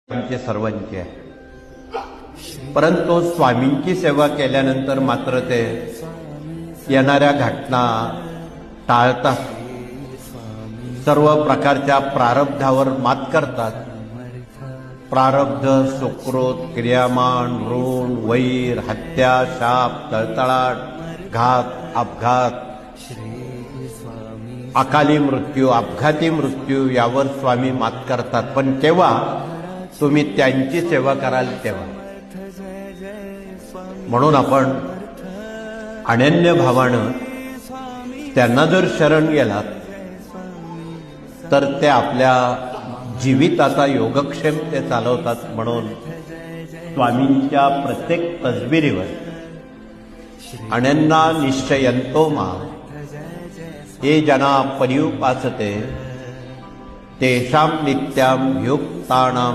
आमचे सर्वांचे आहे. परंतु स्वामींची सेवा केल्यानंतर मात्र ते येणाऱ्या घटना टाळतात, सर्व प्रकारच्या प्रारब्धावर मात करतात. प्रारब्ध, सुकृत, क्रियामान, ऋण, वैर, हत्या, शाप, तळतळाट, घात, अपघात, अकाली मृत्यू, अपघाती मृत्यू यावर स्वामी मात करतात. पण केव्हा तुम्ही त्यांची सेवा कराल तेव्हा. म्हणून आपण अनन्य भावानं त्यांना जर शरण गेलात तर ते आपल्या जीविताचा योगक्षेम ते चालवतात. म्हणून स्वामींच्या प्रत्येक तसबिरीवर अनन्या निश्चयंतो मां ये जना पर्युपासते तेषां नित्यां युक्तानां